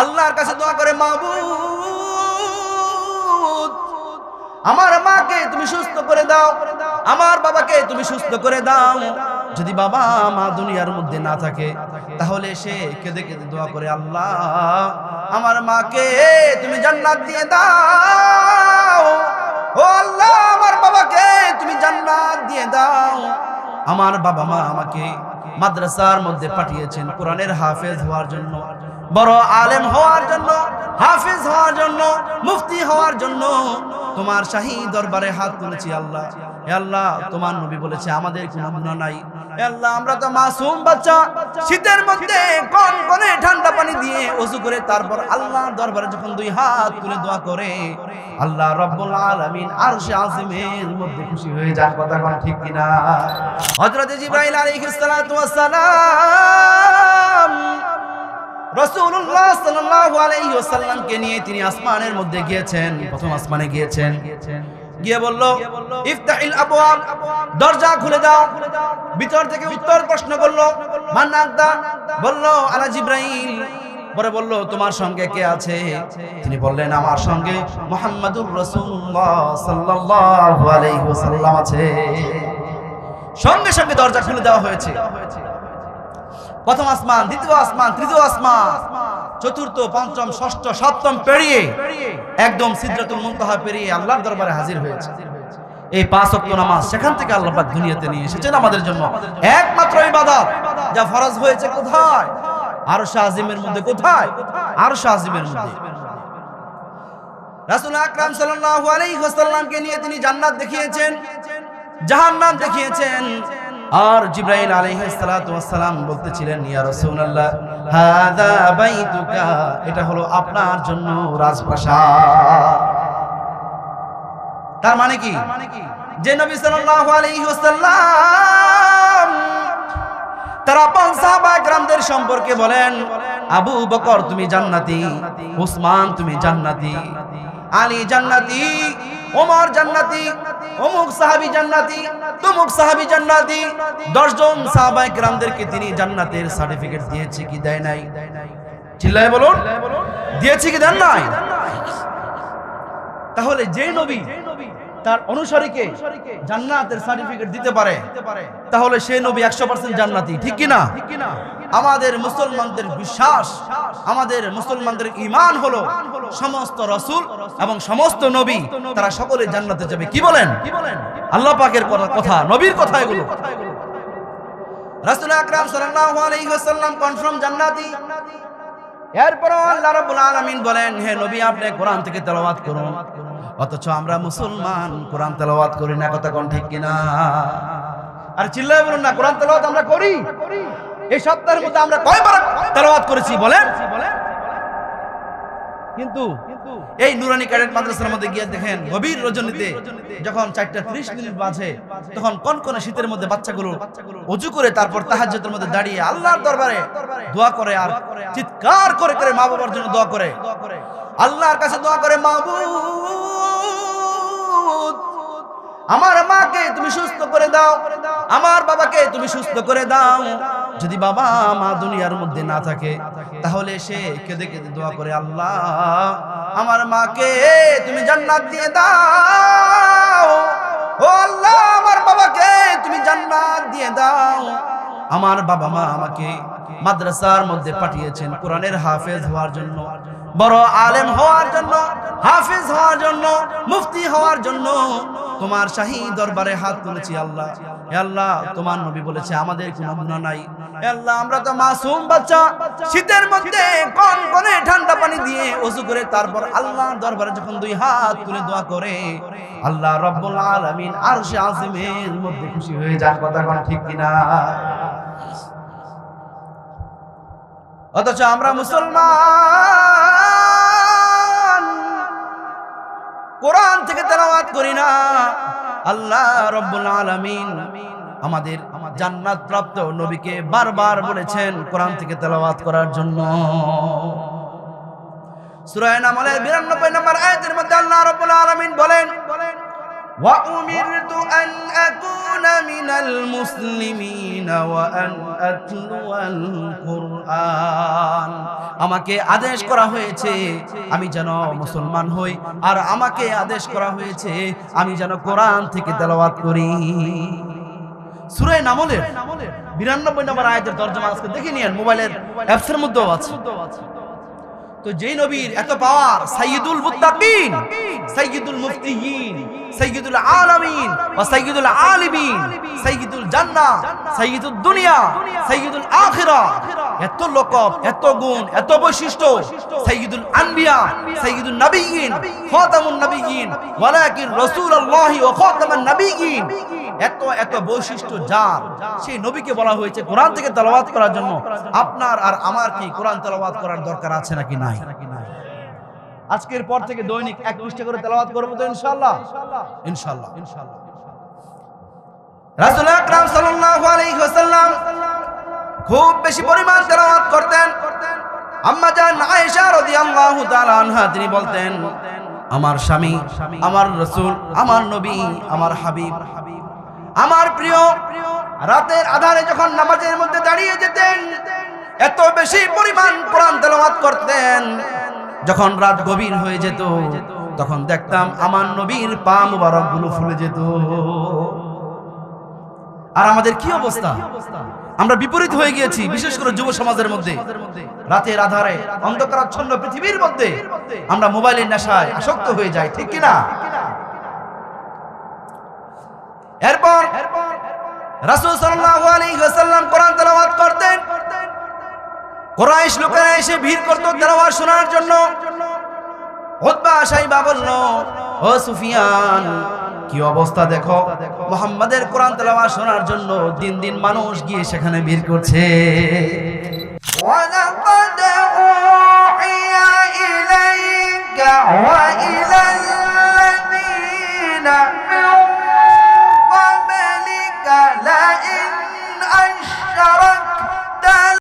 আল্লাহর কাছে দোয়া করে, মাবুদ আমার মাকে তুমি সুস্থ করে দাও, আমার বাবাকে তুমি সুস্থ করে দাও। যদি বাবা মা দুনিয়ার মধ্যে না থাকে তাহলে সে কেঁদে কেঁদে দোয়া করে, আল্লাহ আমার মাকে তুমি জান্নাত দিয়ে দাও, ও আল্লাহ আমার বাবাকে তুমি জান্নাত দিয়ে দাও। আমার বাবা মা আমাকে মাদ্রাসার মধ্যে পাঠিয়েছেন কোরআনের হাফেজ হওয়ার জন্য, বড় আলেম হওয়ার জন্য, হাফেজ হওয়ার জন্য, মুফতি হওয়ার জন্য। তোমার শাহী দরবারে হাত তুলেছি আল্লাহ। হে আল্লাহ, তোমার নবী বলেছে আমাদের কোনো গুনাহ নাই। হে আল্লাহ, আমরা তো মাসুম বাচ্চা, শীতের মধ্যে কনকনে ঠান্ডা পানি দিয়ে ওযু করে তারপর আল্লাহর দরবারে যখন দুই হাত তুলে দোয়া করে, আল্লাহ রাব্বুল আলামিন আরশে আজিমের মধ্যে খুশি হয়ে যান। কথা কোন ঠিক কিনা? হযরত জিবরাইল আলাইহিস সালাতু ওয়াস সালাম রাসূলুল্লাহ সাল্লাল্লাহু আলাইহি ওয়াসাল্লামকে নিয়ে তিনি আসমানের মধ্যে গিয়েছেন। প্রথম আসমানে গিয়েছেন, গিয়ে বলল, ইফতাহিল আবওয়াব, দরজা খুলে দাও। ভিতর থেকে উত্তর প্রশ্ন করলো, মান আনতা? বলল, আনা জিবরাইল। পরে বলল, তোমার সঙ্গে কে আছে? তিনি বললেন, আমার সঙ্গে মুহাম্মাদুর রাসূলুল্লাহ সাল্লাল্লাহু আলাইহি ওয়াসাল্লাম আছে। সঙ্গে সঙ্গে দরজা খুলে দেওয়া হয়েছে। প্রথম আসমান, দ্বিতীয় আসমান, তৃতীয় আসমান, চতুর্থ, পঞ্চম, ষষ্ঠ, সপ্তম পেরিয়ে একদম সিদরাতুল মুনতাহা পেরিয়ে আল্লাহর দরবারে হাজির হয়েছে। এই 5 ওয়াক্ত নামাজ সেখান থেকে আল্লাহ পাক দুনিয়াতে নিয়ে এসেছেন আমাদের জন্য। একমাত্র ইবাদত যা ফরজ হয়েছে কোথায়? আরশ আজিমের মধ্যে। কোথায়? আরশ আজিমের মধ্যে। রাসূল আকরাম সাল্লাল্লাহু আলাইহি ওয়াসাল্লামকে নিয়ে তিনি জান্নাত দেখিয়েছেন, জাহান্নাম দেখিয়েছেন। আর জিবরাইল আলাইহিস সালাতু ওয়াস সালাম বলতেছিলেন, ইয়া রাসূলুল্লাহ হাযা বাইতুকা, এটা হলো আপনার জন্য রাজপ্রাসাদ। তার মানে কি? যে নবী সাল্লাল্লাহু আলাইহি ওয়াসাল্লাম তারা আপন সাহাবায়ে কেরামদের সম্পর্কে বলেন, আবু বকর তুমি জান্নাতি, উসমান তুমি জান্নাতি, আলী জান্নাতি, ওমর জান্নাতি, অমুক সাহাবী জান্নাতি, তমুক সাহাবী জান্নাতি। 10 জন সাহাবায়ে কেরামদেরকে তিনি জান্নাতের সার্টিফিকেট দিয়েছে কি দেয় নাই? চিল্লায়ে বলুন, দিয়েছে কি দেন নাই? তাহলে যে নবী তার অনুসারীকে জান্নাতের সার্টিফিকেট দিতে পারে, তাহলে সেই নবী 100% জান্নাতি, ঠিক কি না? আমাদের মুসলমানদের বিশ্বাস, আমাদের মুসলমানদের ঈমান হলো সমস্ত রাসূল এবং সমস্ত নবী তারা সকলে জান্নাতে যাবে। কি বলেন? আল্লাহ পাকের কথা, নবীর কথা এগুলো। রাসূল আকরাম সাল্লাল্লাহু আলাইহি ওয়াসাল্লাম কনফার্ম জান্নাতি। এরপর আল্লাহ রাব্বুল আলামিন বলেন, হে নবী আপনি কোরআন থেকে তেলাওয়াত করুন। অথচ আমরা মুসলমান কোরআন তেলাওয়াত করি না। কথা কোন ঠিক কিনা? আর চিল্লায় বলুন না, কোরআন তেলাওয়াত আমরা করি। এই সপ্তাহের মধ্যে আমরা কয়বার তেলাওয়াত করেছি বলেন? কিন্তু এই নুরানি ক্যাডেট মাদ্রাসার মধ্যে গিয়ে দেখেন, গভীর রজনীতে যখন 4:30 বাজে, তখন কনকনে শীতের মধ্যে বাচ্চাগুলো ওযু করে তারপর তাহাজ্জুদের মধ্যে দাঁড়িয়ে আল্লাহর দরবারে দোয়া করে আর চিৎকার করে করে মা বাবার জন্য দোয়া করে, আল্লাহর কাছে দোয়া করে, মাবুদ আমার মাকে তুমি সুস্থ করে দাও, আমার বাবাকে তুমি সুস্থ করে দাও। যদি বাবা মা দুনিয়ার মধ্যে না থাকে তাহলে সে কেঁদে কেঁদে দোয়া করে, আল্লাহ আমার মাকে তুমি জান্নাত দিয়ে দাও, ও আল্লাহ আমার বাবাকে তুমি জান্নাত দিয়ে দাও। আমার বাবা মা আমাকে মাদ্রাসার মধ্যে পাঠিয়েছেন কোরআনের হাফেজ হওয়ার জন্য, বড় আলেম হওয়ার জন্য, হাফেজ হওয়ার জন্য, মুফতি হওয়ার জন্য। তোমার শাহী দরবারে হাত তুলেছি আল্লাহ। হে আল্লাহ, তোমার নবী বলেছে আমাদের কোনো গুনাহ নাই। হে আল্লাহ, আমরা তো মাসুম বাচ্চা, শীতের মধ্যে কনকনে ঠান্ডা পানি দিয়ে ওযু করে তারপর আল্লাহর দরবারে যখন দুই হাত তুলে দোয়া করে, আল্লাহ রাব্বুল আলামিন আরশে আজিমের মধ্যে খুশি হয়ে যান। কথা কোন ঠিক কিনা? অথচ আমরা মুসলমান কোরআন থেকে তেলাওয়াত করি না। আল্লাহ রাব্বুল আলামিন আমাদের জান্নাত প্রাপ্ত নবীকে বারবার বলেছেন কোরআন থেকে তেলাওয়াত করার জন্য। সূরা নামলের 92 নম্বর আয়াতের মধ্যে আল্লাহ রাব্বুল আলামিন বলেন, ওয়া উমিরতু আন আকুনা মিনাল মুসলিমিন ওয়া আন আতলুয়াল কুরআন। কুরআন। আমাকে আদেশ করা হয়েছে আমি যেন মুসলমান হই, আর আমাকে আদেশ করা হয়েছে আমি যেন কোরআন থেকে তেলাওয়াত করি। সূরা নামলের 92 নম্বর আয়াতের তরজমা আজকে দেখে নিয়েন, মোবাইলের অ্যাপসের মধ্যেও আছে। তো যেই নবীর এত পাওয়ার, সাইয়্যিদুল মুত্তাকিন, সাইয়্যিদুল মুফতিয়িন, সাইয়্যিদুল আলামিন ওয়া সাইয়্যিদুল আলিমিন, সাইয়্যিদুল জান্নাহ, সাইয়্যিদুদ দুনিয়া, সাইয়্যিদুল আখিরাহ, এত লকব, এত গুণ, এত বৈশিষ্ট্য, সাইয়্যিদুল আনবিয়া, সাইয়্যিদুল নবিয়্যিন, খাতামুন নবিয়্যিন, ওয়ালাকিন রাসূলুল্লাহি ওয়া খাতামান নবিয়্যিন, এত এত বৈশিষ্ট্য যার, সেই নবীকে বলা হয়েছে কোরআন থেকে তেলাওয়াত করার জন্য। আপনার আর আমার কি কোরআন তেলাওয়াত করার দরকার আছে নাকি নাই? আজকের পর থেকে দৈনিক 1 পৃষ্ঠা করে তেলাওয়াত করব তো ইনশাআল্লাহ। ইনশাআল্লাহ রাসূল আকরাম সাল্লাল্লাহু আলাইহি ওয়াসাল্লাম খুব বেশি পরিমাণ তেলাওয়াত করতেন। আম্মা জান আয়েশা রাদিয়াল্লাহু তাআলা আনহা তিনি বলতেন, আমার স্বামী, আমার রাসূল, আমার নবী, আমার হাবিব, আমার প্রিয় রাতের আধারে যখন নামাজের মধ্যে দাঁড়িয়ে যেতেন এত বেশি পরিমাণ কোরআন তেলাওয়াত করতেন। যখন রাত গভীর হয়ে যেত তখন দেখতাম আমার নবীর পা মুবারক গুলো ফুলে যেত। আর আমাদের কি অবস্থা? আমরা বিপরীত হয়ে গিয়েছি, বিশেষ করে যুব সমাজের মধ্যে। রাতের আধারে অন্ধকারাচ্ছন্ন পৃথিবীর মধ্যে আমরা মোবাইলের নেশায় আসক্ত হয়ে যাই, ঠিক কিনা? এরপর রাসূল সাল্লাল্লাহু আলাইহি ওয়াসাল্লাম কোরআন তেলাওয়াত করতেন। কুরাইশ লোকেরা এসে ভিড় করত তেলাওয়াত শোনার জন্য। উতবা সাইবা বলল, ও সুফিয়ান, কি অবস্থা দেখো, মুহাম্মাদের কোরআন তেলাওয়াত শোনার জন্য দিন দিন মানুষ গিয়ে সেখানে ভিড় করছে। ওয়ালাকাদ উহিয়া ইলাইকা ওয়া ইলাল